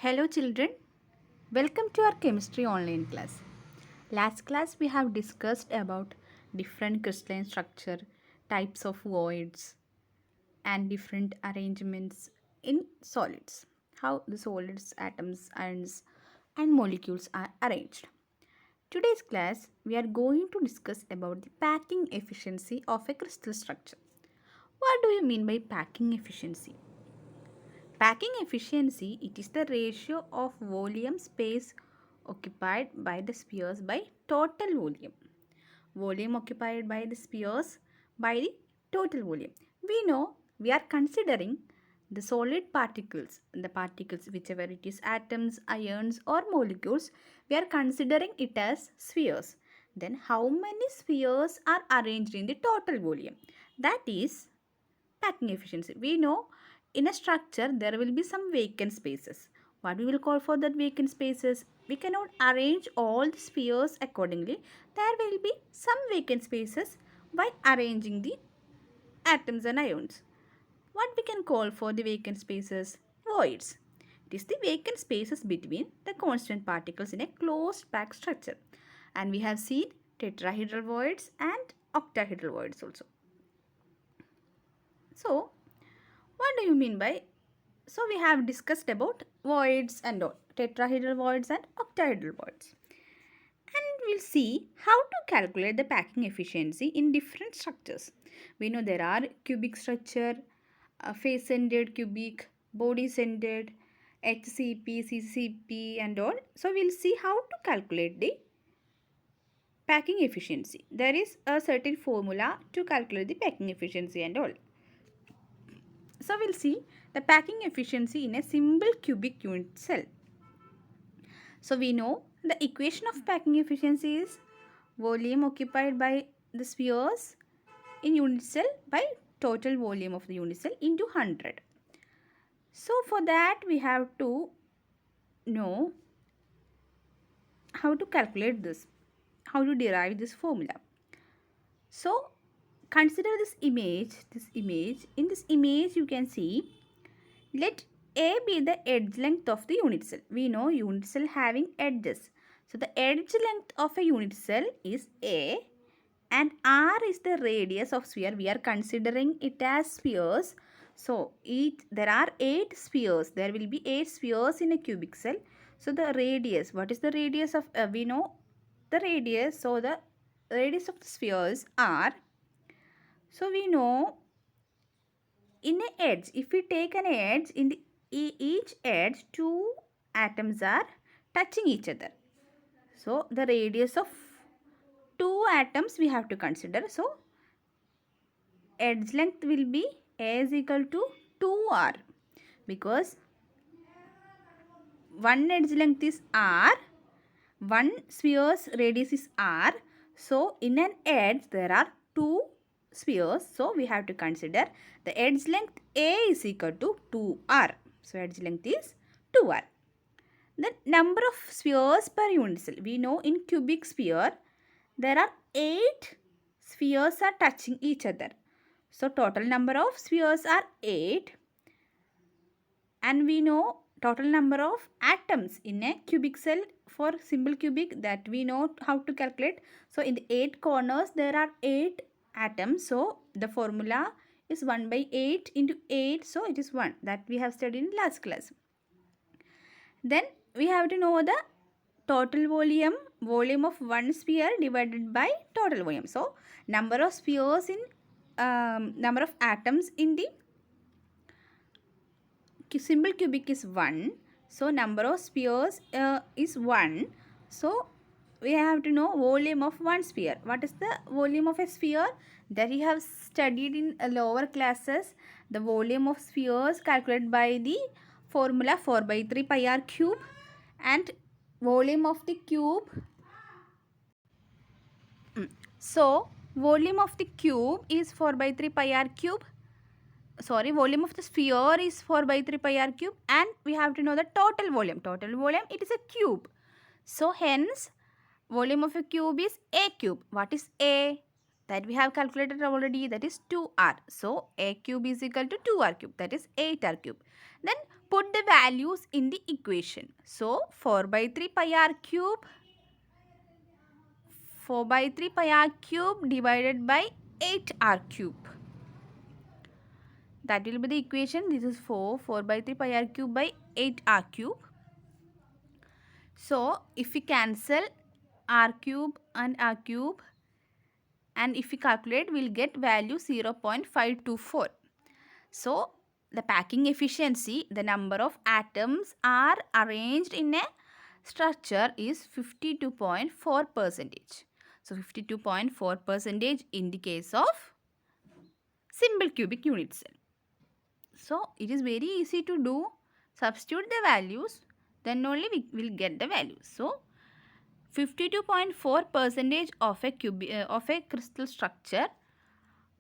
Hello children, welcome to our chemistry online class. Last class we have discussed about different crystalline structure, types of voids and different arrangements in solids. How the solids, atoms, ions and molecules are arranged. Today's class we are going to discuss about the packing efficiency of a crystal structure. What do you mean by packing efficiency? Packing efficiency, it is the ratio of volume space occupied by the spheres by total volume. Volume occupied by the spheres by the total volume. We know we are considering the solid particles, the particles whichever it is atoms, ions or molecules, we are considering it as spheres. Then how many spheres are arranged in the total volume? That is packing efficiency. We know in a structure there will be some vacant spaces. What we will call for that vacant spaces? We cannot arrange all the spheres accordingly. There will be some vacant spaces by arranging the atoms and ions. What we can call for the vacant spaces? Voids. It is the vacant spaces between the constant particles in a closed packed structure. And we have seen tetrahedral voids and octahedral voids also. So, what do you mean by? So, we have discussed about voids and all, tetrahedral voids and octahedral voids. And we'll see how to calculate the packing efficiency in different structures. We know there are cubic structure, face-centered cubic, body-centered, HCP, CCP and all. So, we'll see how to calculate the packing efficiency. There is a certain formula to calculate the packing efficiency and all. So we'll see the packing efficiency in a simple cubic unit cell. So we know the equation of packing efficiency is volume occupied by the spheres in unit cell by total volume of the unit cell into 100. So for that we have to know how to calculate this, how to derive this formula. So consider this image. In this image you can see, let A be the edge length of the unit cell. We know unit cell having edges. So the edge length of a unit cell is A and R is the radius of sphere. We are considering it as spheres. So there are 8 spheres. There will be 8 spheres in a cubic cell. So the radius, what is the radius of, we know the radius. So the radius of the spheres are, so we know in a edge, if we take an edge, in the each edge, 2 atoms are touching each other. So the radius of 2 atoms we have to consider. So edge length will be A is equal to 2R, because one edge length is R, one sphere's radius is R. So in an edge there are 2 spheres. So we have to consider the edge length A is equal to 2R. So edge length is 2R. The number of spheres per unit cell. We know in cubic sphere there are 8 spheres are touching each other. So total number of spheres are 8. And we know total number of atoms in a cubic cell for simple cubic, that we know how to calculate. So in the 8 corners there are 8 atoms. So the formula is 1 by 8 into 8. So it is 1, that we have studied in last class. Then we have to know the total volume of one sphere divided by total volume. So number of spheres in number of atoms in the simple cubic is 1. So number of spheres is 1. So we have to know volume of one sphere. What is the volume of a sphere? That you have studied in lower classes. The volume of spheres calculated by the formula 4 by 3 pi r cube, and volume of the cube. So volume of the cube is 4 by 3 pi r cube. Sorry, volume of the sphere is 4 by 3 pi r cube, and we have to know the total volume. Total volume, it is a cube. So hence volume of a cube is A cube. What is A? That we have calculated already, that is 2R. So A cube is equal to 2R cube, that is 8R cube. Then Put the values in the equation. So 4 by 3 pi r cube, 4 by 3 pi r cube divided by 8 r cube. That will be the equation. This is 4 by 3 pi r cube by 8 r cube. So if we cancel r cube and if we calculate, we'll get value 0.524. So the packing efficiency, the number of atoms are arranged in a structure is 52.4%. So 52.4% in the case of simple cubic unit cell. So it is very easy to do. Substitute the values, then only we will get the values. So 52.4% of a crystal structure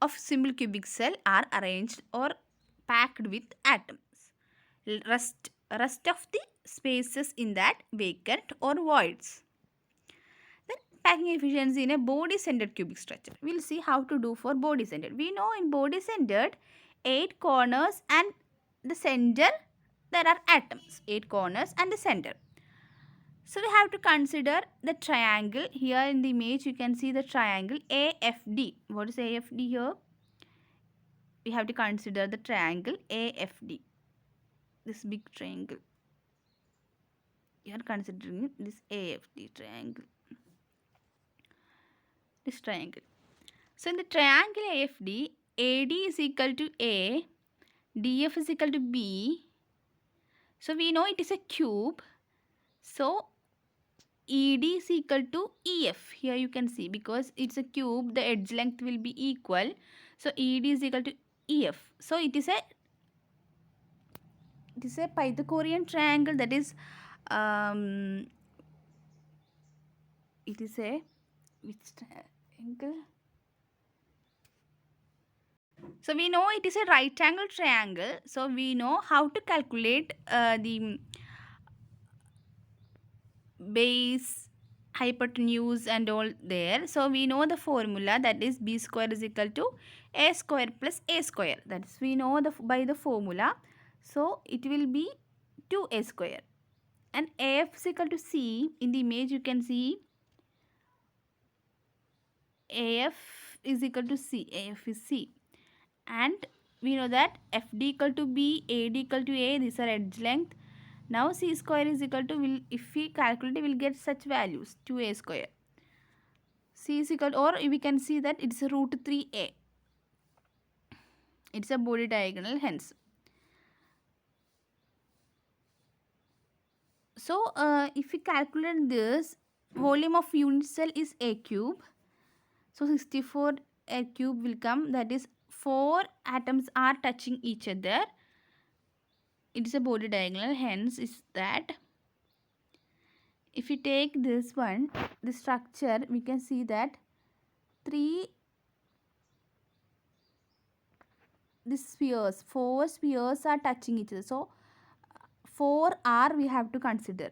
of simple cubic cell are arranged or packed with atoms. Rest of the spaces in that vacant or voids. Then packing efficiency in a body-centered cubic structure. We will see how to do for body-centered. We know in body-centered, 8 corners and the center there are atoms. 8 corners and the center. So we have to consider the triangle. Here in the image you can see the triangle AFD. What is AFD here? We have to consider the triangle AFD. This big triangle. We are considering this AFD triangle. This triangle. So in the triangle AFD, AD is equal to A, DF is equal to B. So we know it is a cube. So ED is equal to EF. Here you can see, because it's a cube, the edge length will be equal. So ED is equal to EF. So it is a Pythagorean triangle, that is it is a which triangle? So we know it is a right angle triangle. So we know how to calculate the base, hypotenuse and all there. So we know the formula, that is b square is equal to a square plus a square. That is we know by the formula. So it will be 2a square. And AF is equal to C. In the image you can see AF is equal to C. AF is C. And we know that FD equal to B, AD equal to A. These are edge length. Now C square is equal to, if we calculate, we will get such values, 2A square. C is equal to, or we can see that it's a root 3A. It's a body diagonal hence. So if we calculate this, volume of unit cell is A cube. So 64 A cube will come, that is 4 atoms are touching each other. It is a body diagonal, hence is that if we take this one, the structure, we can see that four spheres are touching each other. So 4R we have to consider.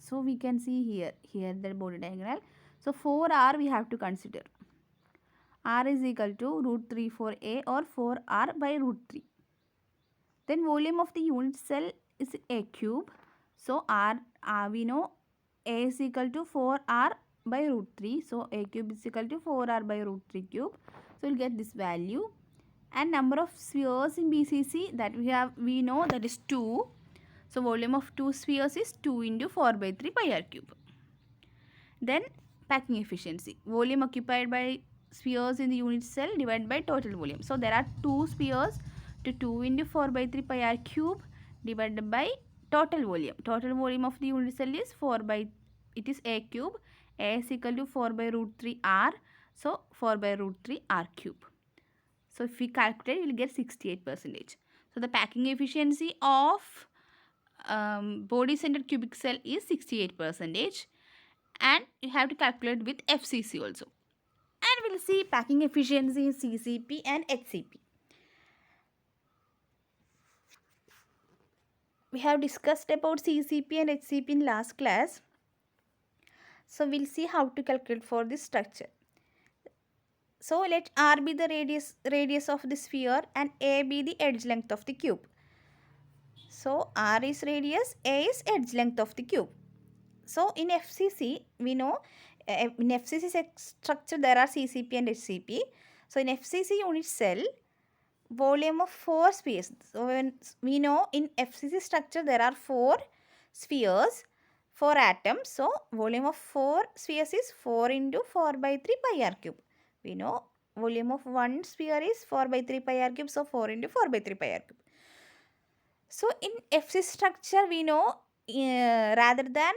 So we can see here the body diagonal. So 4R we have to consider. R is equal to root 3 4A or 4R by root 3. Then volume of the unit cell is A cube. So we know A is equal to 4R by root 3. So A cube is equal to 4R by root 3 cube. So we'll get this value. And number of spheres in BCC that we know that is 2. So volume of 2 spheres is 2 into 4 by 3 pi r cube. Then packing efficiency. Volume occupied by spheres in the unit cell divided by total volume. So there are 2 spheres to 2 into 4 by 3 pi r cube divided by total volume. Total volume of the unit cell is it is A cube. A is equal to 4 by root 3 r. So 4 by root 3 r cube. So if we calculate, we will get 68%. So the packing efficiency of body-centered cubic cell is 68%. And you have to calculate with FCC also. And we will see packing efficiency in CCP and HCP. We have discussed about CCP and HCP in last class. So we'll see how to calculate for this structure. So let r be the radius of the sphere and a be the edge length of the cube. So r is radius, a is edge length of the cube. So in FCC, we know in FCC structure there are CCP and HCP. So in FCC unit cell, volume of 4 spheres. So when we know in FCC structure there are 4 spheres, 4 atoms. So volume of 4 spheres is 4 into 4 by 3 pi r cube. We know volume of one sphere is 4 by 3 pi r cube. So 4 into 4 by 3 pi r cube. So in FCC structure we know rather than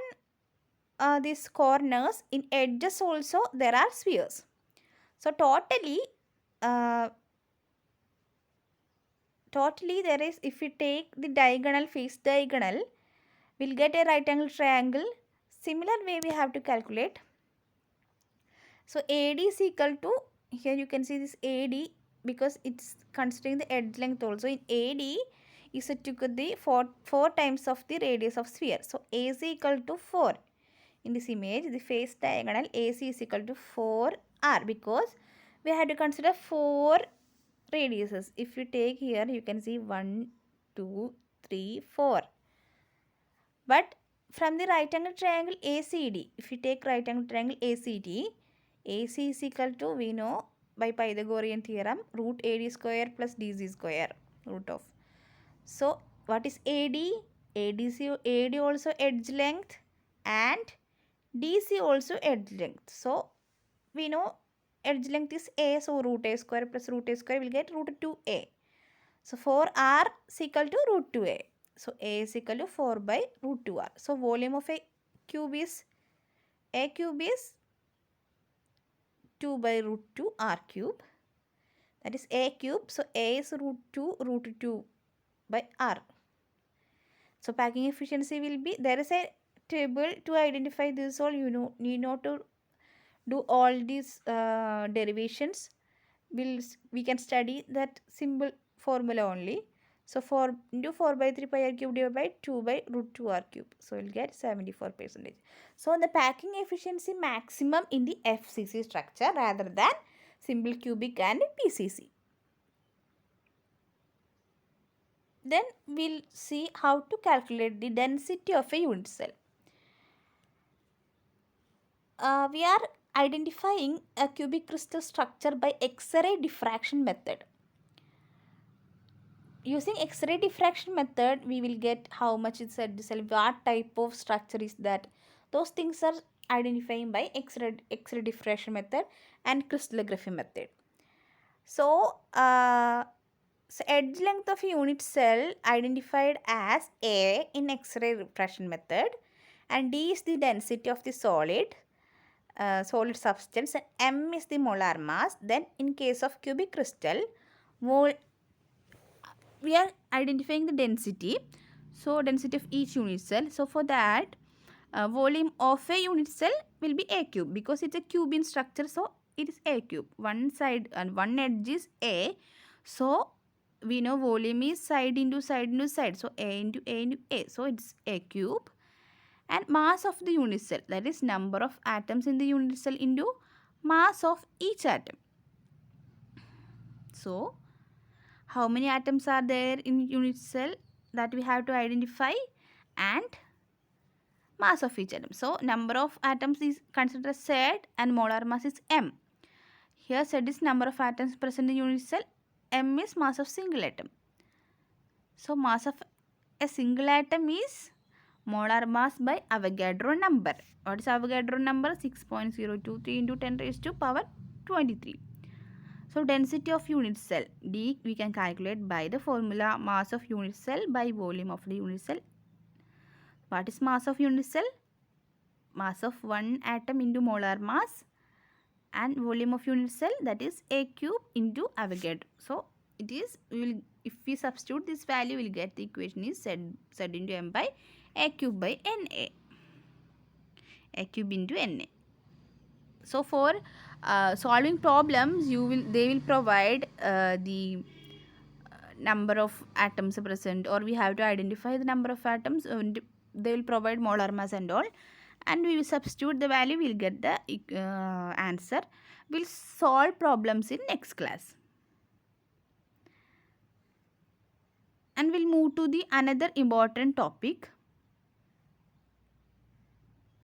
these corners, in edges also there are spheres. So uh, totally there is, if we take the diagonal, face diagonal, we'll get a right angle triangle. Similar way we have to calculate. So AD is equal to, here you can see this AD because it's considering the edge length also. In AD is to the 4 times of the radius of sphere. So AC equal to 4. In this image, the face diagonal AC is equal to 4R because we have to consider 4 radiuses. If you take here, you can see 1, 2, 3, 4. But from the right angle triangle ACD, if you take right angle triangle ACD, AC is equal to, we know by Pythagorean theorem, root AD square plus DC square, root of. So, what is AD? AD also edge length and DC also edge length. So, we know edge length is A, so root A square plus root A square will get root 2A. So, 4R is equal to root 2A. So, A is equal to 4 by root 2R. So, volume of A cube is 2 by root 2 R cube. That is A cube. So, A is root 2 by R. So, packing efficiency will be, there is a table to identify this all. You need not to do all these derivations. We can study that simple formula only. So 4 into 4 by 3 pi r cube divided by 2 by root 2 r cube. So we'll get 74%. So the packing efficiency maximum in the FCC structure rather than simple cubic and PCC. Then we'll see how to calculate the density of a unit cell. We are identifying a cubic crystal structure by X-ray diffraction method. Using X-ray diffraction method, we will get how much is at the cell, what type of structure is that. Those things are identifying by X-ray diffraction method and crystallography method. So edge length of a unit cell identified as A in X-ray diffraction method, and D is the density of the solid substance, and M is the molar mass. Then in case of cubic crystal, we are identifying the density. So density of each unit cell. So for that, volume of a unit cell will be A cube because it's a cube in structure. So it is A cube. One side and one edge is A. So we know volume is side into side into side. So A into A into A. So it's A cube. And mass of the unit cell, that is number of atoms in the unit cell into mass of each atom. So how many atoms are there in unit cell, that we have to identify, and mass of each atom. So number of atoms is considered as Z and molar mass is M. Here Z is number of atoms present in unit cell, M is mass of single atom. So mass of a single atom is molar mass by Avogadro number. What is Avogadro number? 6.023 into 10 raised to power 23. So density of unit cell, D, we can calculate by the formula mass of unit cell by volume of the unit cell. What is mass of unit cell? Mass of one atom into molar mass, and volume of unit cell, that is A cube into Avogadro. So it is, if we substitute this value, we will get the equation is Z into M by A cube by Na. A cube into Na. So for solving problems, they will provide the number of atoms present, or we have to identify the number of atoms, and they will provide molar mass and all, and we will substitute the value, we will get the answer. We'll solve problems in next class. And we'll move to the another important topic,